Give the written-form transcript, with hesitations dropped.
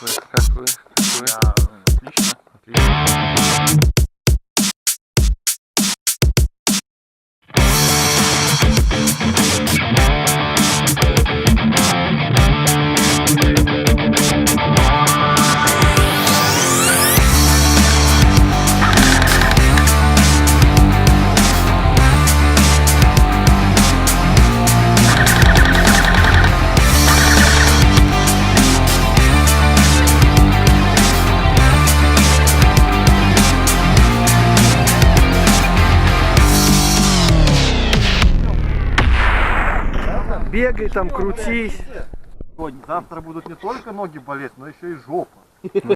Как вы? Отлично, отлично. Бегай там, крутись. Завтра будут не только ноги болеть, но еще и жопа.